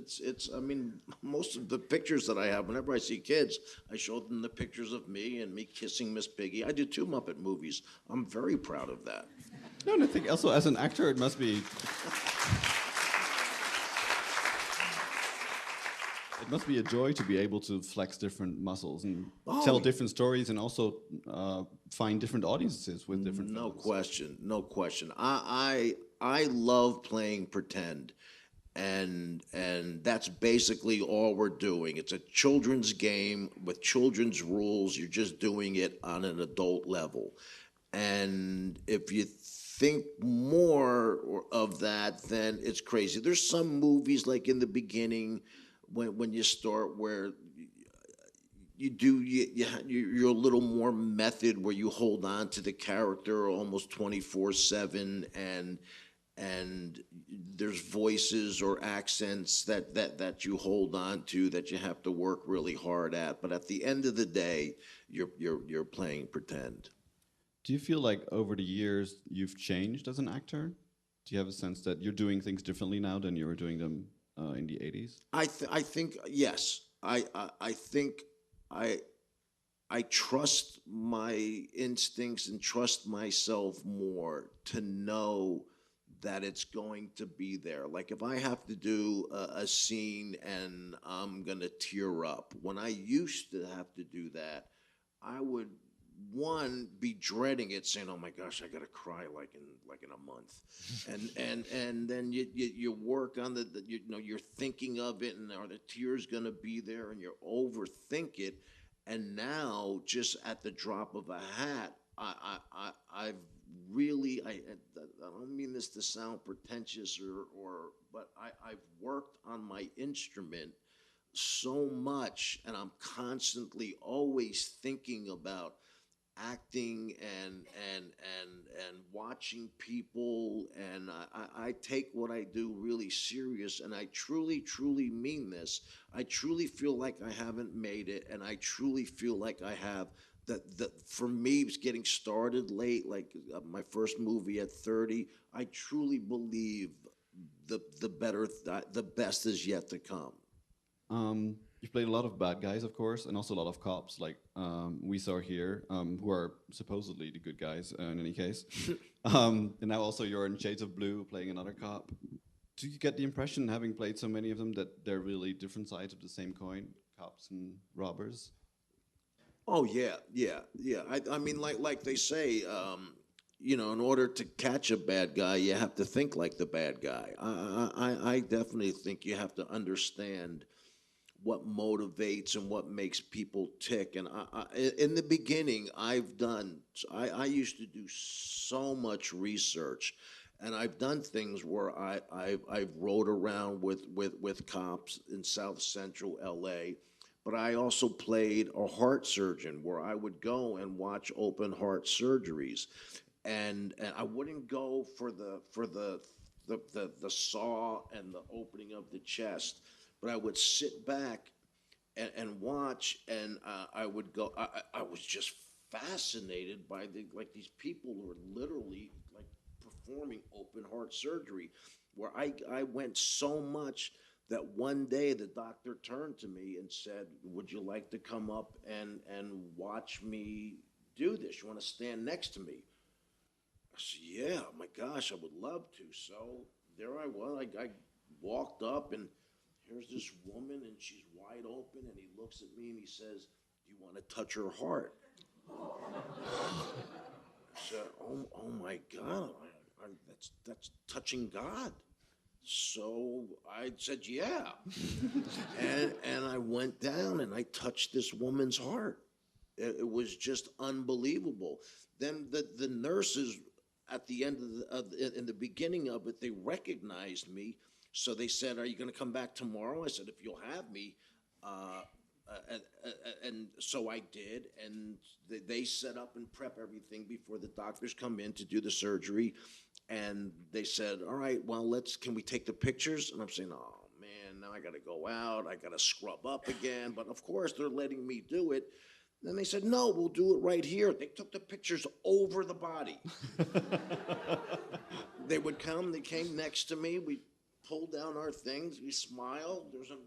I mean, most of the pictures that I have, whenever I see kids, I show them the pictures of me and me kissing Miss Piggy. I did 2 Muppet movies. I'm very proud of that. No, and I think also as an actor, it must be. It must be a joy to be able to flex different muscles and tell different stories, and also find different audiences with different. No question, no question. I love playing pretend, and that's basically all we're doing. It's a children's game with children's rules. You're just doing it on an adult level, and if you think more of that, then it's crazy. There's some movies like in the beginning. When you start, where you're a little more method, where you hold on to the character almost 24/7, and there's voices or accents that you hold on to that you have to work really hard at. But at the end of the day, you're playing pretend. Do you feel like over the years you've changed as an actor? Do you have a sense that you're doing things differently now than you were doing them in the 80s? I think yes. I think I trust my instincts and trust myself more to know that it's going to be there. Like if I have to do a scene and I'm gonna tear up, when I used to have to do that, I would be dreading it, saying, "Oh my gosh, I gotta cry like in a month," and then you work on you're thinking of it, and are the tears gonna be there, and you overthink it, and now just at the drop of a hat, I've really I don't mean this to sound pretentious but I've worked on my instrument so much, and I'm constantly always thinking about acting and watching people, and I take what I do really serious, and I truly mean this. I truly feel like I haven't made it, and I truly feel like I have. That for me, getting started late, like my first movie at 30, I truly believe the best is yet to come. You've played a lot of bad guys, of course, and also a lot of cops, like we saw here, who are supposedly the good guys in any case. And now also you're in Shades of Blue playing another cop. Do you get the impression, having played so many of them, that they're really different sides of the same coin, cops and robbers? Oh yeah. I mean, like they say, in order to catch a bad guy, you have to think like the bad guy. I definitely think you have to understand what motivates and what makes people tick. And in the beginning, I used to do so much research, and I've done things where I've rode around with cops in South Central LA. But I also played a heart surgeon where I would go and watch open heart surgeries, and I wouldn't go for the saw and the opening of the chest, but I would sit back and watch, and I would go. I was just fascinated by these people who are literally like performing open heart surgery, where I went so much that one day the doctor turned to me and said, "Would you like to come up and watch me do this? You want to stand next to me?" I said, "Yeah, my gosh, I would love to." So there I was. I walked up, and here's this woman, and she's wide open, and he looks at me and he says, "Do you want to touch her heart?" I said, oh my God, that's touching God. So I said, yeah. and I went down and I touched this woman's heart. It was just unbelievable. Then the nurses at the end in the beginning of it, they recognized me. So they said, "Are you going to come back tomorrow?" I said, "If you'll have me." And so I did, and they set up and prep everything before the doctors come in to do the surgery. And they said, "All right, well, can we take the pictures?" And I'm saying, "Oh man, now I got to go out. I got to scrub up again." But of course, they're letting me do it. Then they said, "No, we'll do it right here." They took the pictures over the body. They would come. They came next to me. We pulled down our things. We smiled. There's a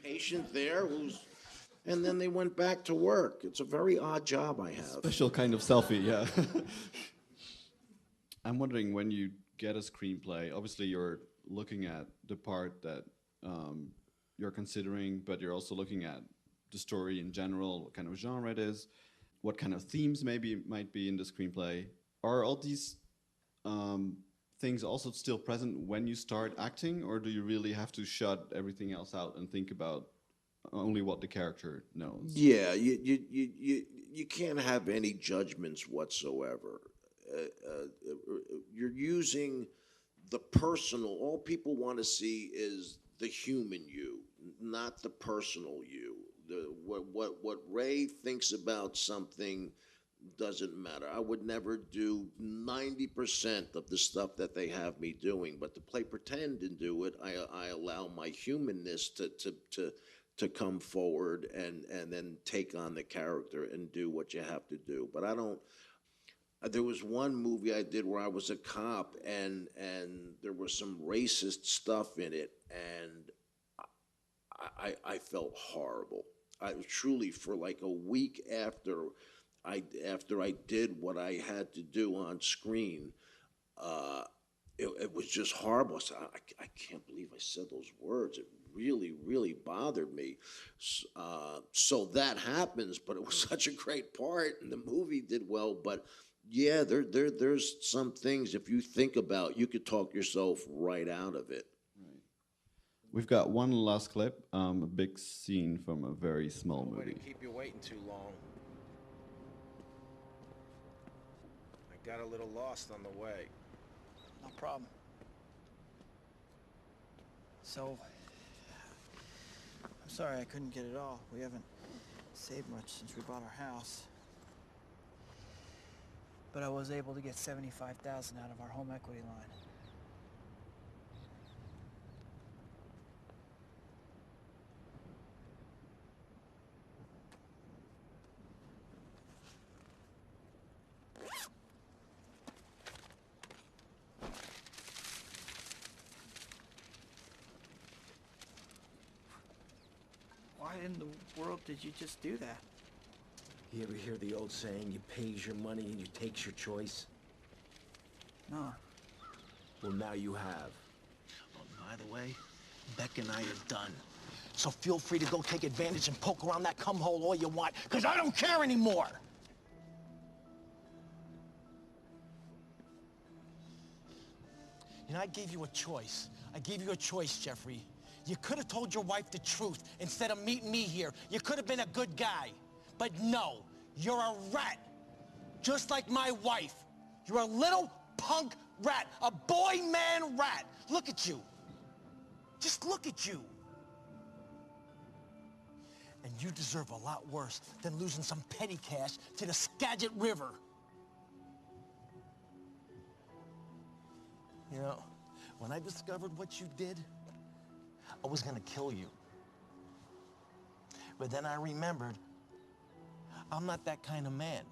patient there and then they went back to work. It's a very odd job I have. Special kind of selfie, yeah. I'm wondering, when you get a screenplay, obviously you're looking at the part that you're considering, but you're also looking at the story in general, what kind of genre it is, what kind of themes might be in the screenplay. Are all these things also still present when you start acting, or do you really have to shut everything else out and think about only what the character knows? Yeah, you can't have any judgments whatsoever. You're using the personal. All people want to see is the human you, not the personal you. What Ray thinks about something doesn't matter. I would never do 90% of the stuff that they have me doing, but to play pretend and do it, I allow my humanness to come forward and then take on the character and do what you have to do. But There was one movie I did where I was a cop, and there was some racist stuff in it, and I felt horrible. I truly, for like a week after I did what I had to do on screen, it was just horrible. So I can't believe I said those words. It really, really bothered me. So that happens, but it was such a great part, and the movie did well. But yeah, there's some things, if you think about, you could talk yourself right out of it. We've got one last clip, a big scene from a very small Way to movie. keep you waiting too long. I got a little lost on the way. No problem. So, I'm sorry I couldn't get it all. We haven't saved much since we bought our house. But I was able to get $75,000 out of our home equity line. Why in the world did you just do that? You ever hear the old saying, you pays your money and you takes your choice? No. Well, now you have. Oh, by the way, Beck and I are done. So feel free to go take advantage and poke around that cum hole all you want, because I don't care anymore! You know, I gave you a choice. I gave you a choice, Jeffrey. You could have told your wife the truth instead of meeting me here. You could have been a good guy. But no, you're a rat. Just like my wife. You're a little punk rat. A boy-man rat. Look at you. Just look at you. And you deserve a lot worse than losing some petty cash to the Skagit River. You know, when I discovered what you did, I was gonna kill you. But then I remembered, I'm not that kind of man.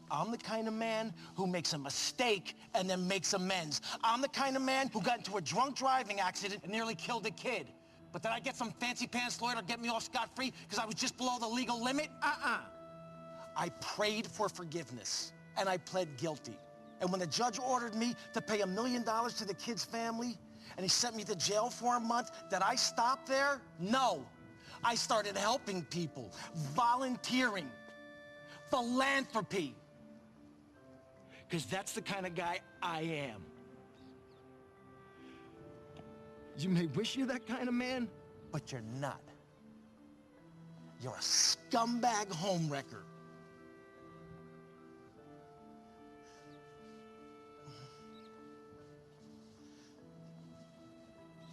I'm the kind of man who makes a mistake and then makes amends. I'm the kind of man who got into a drunk driving accident and nearly killed a kid. But did I get some fancy pants lawyer to get me off scot-free because I was just below the legal limit? I prayed for forgiveness, and I pled guilty. And when the judge ordered me to pay $1 million to the kid's family, and he sent me to jail for a month, did I stop there? No. I started helping people, volunteering, philanthropy. Because that's the kind of guy I am. You may wish you're that kind of man, but you're not. You're a scumbag homewrecker.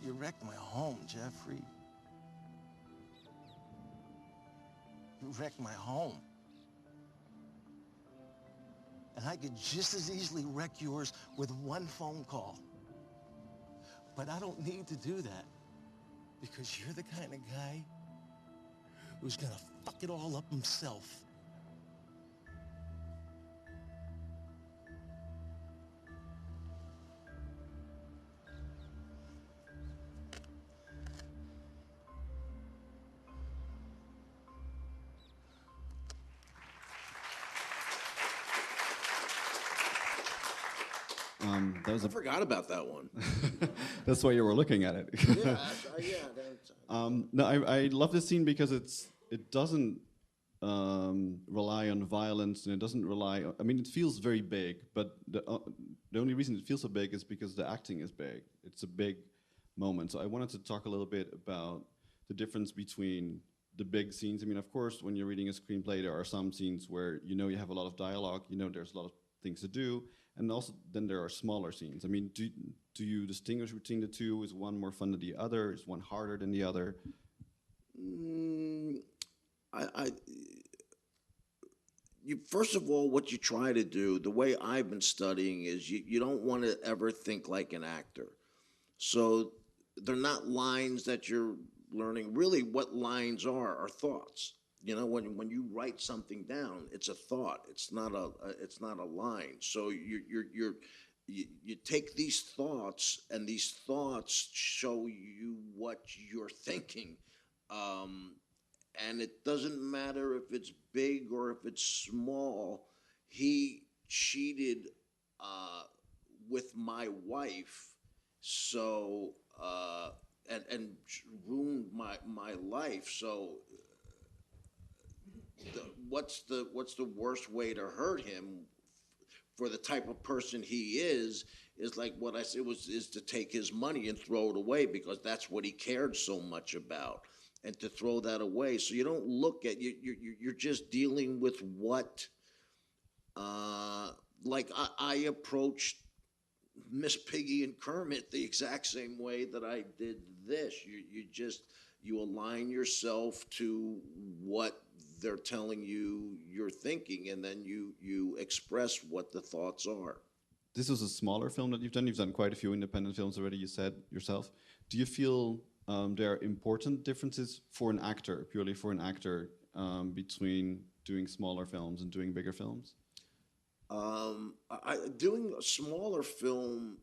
You wrecked my home, Jeffrey. You wrecked my home. And I could just as easily wreck yours with one phone call. But I don't need to do that because you're the kind of guy who's gonna fuck it all up himself. I forgot about that one. That's why you were looking at it. Yeah, No, I love this scene because it doesn't rely on violence, and it doesn't rely on, I mean, it feels very big, but the only reason it feels so big is because the acting is big. It's a big moment. So I wanted to talk a little bit about the difference between the big scenes. I mean, of course, when you're reading a screenplay, there are some scenes where you know you have a lot of dialogue, you know there's a lot of things to do, and also then there are smaller scenes. I mean, do you distinguish between the two? Is one more fun than the other? Is one harder than the other? You first of all, what you try to do, the way I've been studying, is you don't want to ever think like an actor. So they're not lines that you're learning. Really, what lines are thoughts. When you write something down, it's a thought. It's not a line. So you take these thoughts, and these thoughts show you what you're thinking. And it doesn't matter if it's big or if it's small. He cheated with my wife, so and ruined my life. So what's the worst way to hurt him for the type of person he is like what I said is to take his money and throw it away, because that's what he cared so much about, and to throw that away. So you don't look at you're just dealing with what like I approached Miss Piggy and Kermit the exact same way that I did this. You align yourself to what they're telling you you're thinking, and then you express what the thoughts are. This was a smaller film that you've done. You've done quite a few independent films already, you said yourself. Do you feel there are important differences for an actor, purely for an actor, between doing smaller films and doing bigger films? Doing a smaller film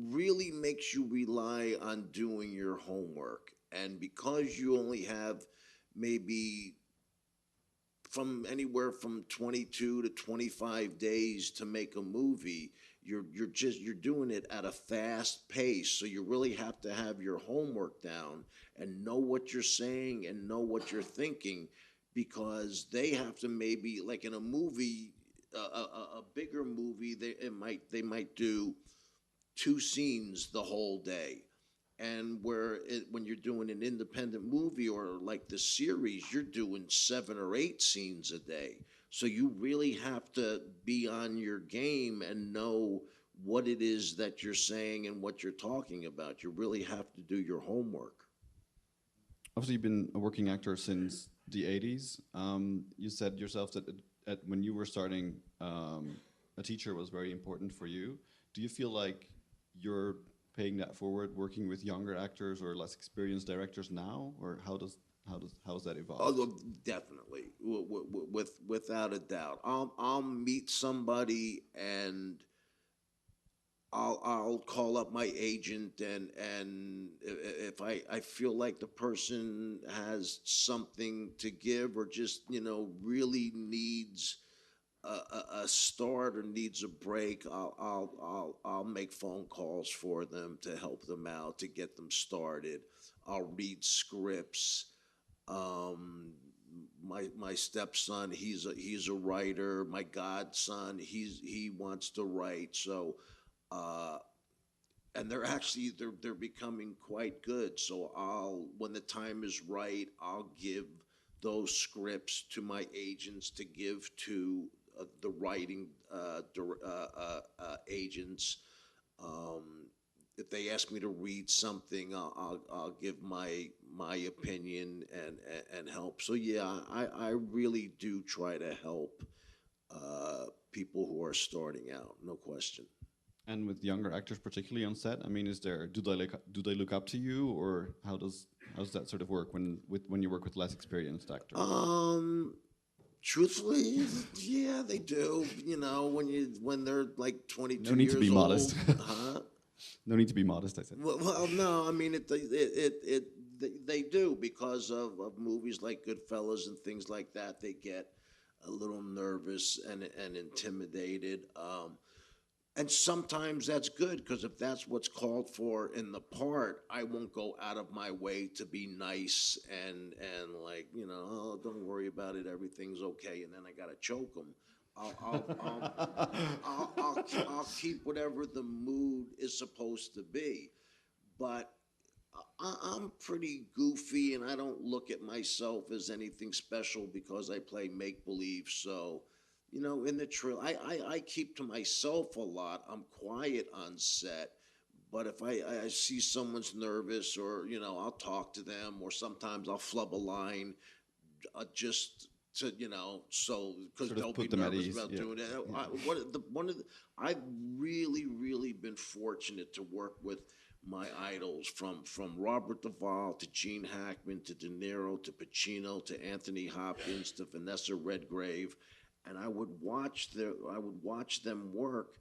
really makes you rely on doing your homework. And because you only have maybe from anywhere from 22 to 25 days to make a movie, you're doing it at a fast pace. So you really have to have your homework down and know what you're saying and know what you're thinking, because they have to, maybe like in a movie, a bigger movie, they might do 2 scenes the whole day. And when you're doing an independent movie or like the series, you're doing 7 or 8 scenes a day. So you really have to be on your game and know what it is that you're saying and what you're talking about. You really have to do your homework. Obviously, you've been a working actor since the 80s. You said yourself that when you were starting, a teacher was very important for you. Do you feel like you're paying that forward, working with younger actors or less experienced directors now, or how's that evolved? Oh, definitely, without a doubt. I'll meet somebody and I'll call up my agent, and if I feel like the person has something to give or just really needs a start or needs a break, I'll make phone calls for them to help them out, to get them started. I'll read scripts. My stepson, he's a writer. My godson, he wants to write. So, and they're becoming quite good. So when the time is right, I'll give those scripts to my agents to give to the writing agents. If they ask me to read something, I'll give my opinion and help. So yeah, I really do try to help people who are starting out, no question. And with younger actors, particularly on set, I mean, do they look up to you, or how's that sort of work when you work with less experienced actors? Truthfully, yeah, they do. When they're like 22 years old. No need to be modest. Huh? No need to be modest, I said. Well, no, I mean, they do, because of movies like Goodfellas and things like that. They get a little nervous and intimidated. And sometimes that's good, because if that's what's called for in the part, I won't go out of my way to be nice and like, oh, don't worry about it, everything's okay, and then I gotta choke them. I'll keep whatever the mood is supposed to be, but I'm pretty goofy, and I don't look at myself as anything special because I play make-believe. So, in the trailer, I keep to myself a lot. I'm quiet on set, but if I see someone's nervous, or I'll talk to them, or sometimes I'll flub a line, just to so because they'll be nervous about doing it. I've really been fortunate to work with my idols, from Robert Duvall to Gene Hackman to De Niro to Pacino to Anthony Hopkins to Vanessa Redgrave, and I would watch them work,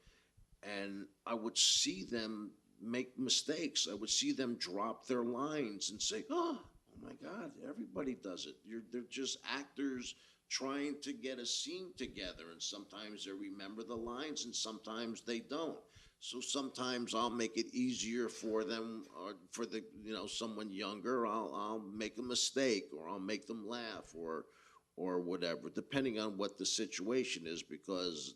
and I would see them make mistakes. I would see them drop their lines and say, "Oh my God, everybody does it." They're just actors trying to get a scene together, and sometimes they remember the lines and sometimes they don't. So sometimes I'll make it easier for them, or for someone younger, I'll make a mistake, or I'll make them laugh, or whatever, depending on what the situation is, because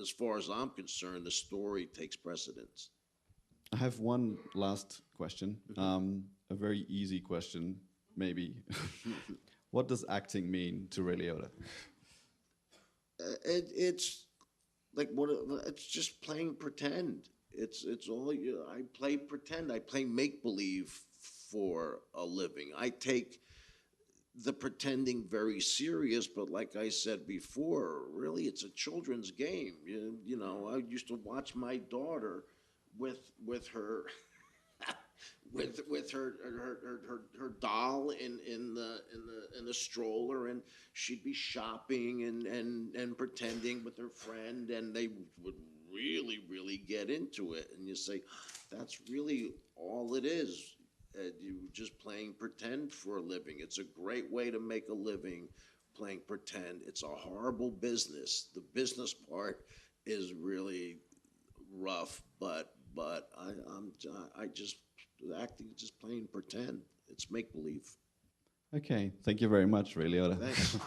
as far as I'm concerned, the story takes precedence. I have one last question, a very easy question, maybe. What does acting mean to Ray Liotta? It's like it's just playing pretend. It's all I play pretend. I play make believe for a living. I take the pretending very serious, but like I said before, really it's a children's game. You know, I used to watch my daughter with her with her doll in the stroller, and she'd be shopping and pretending with her friend, and they would really get into it, and you say, that's really all it is. You just playing pretend for a living. It's a great way to make a living, playing pretend. It's a horrible business. The business part is really rough, but I just acting, just playing pretend. It's make believe. Okay, thank you very much, Ray Liotta. Thanks.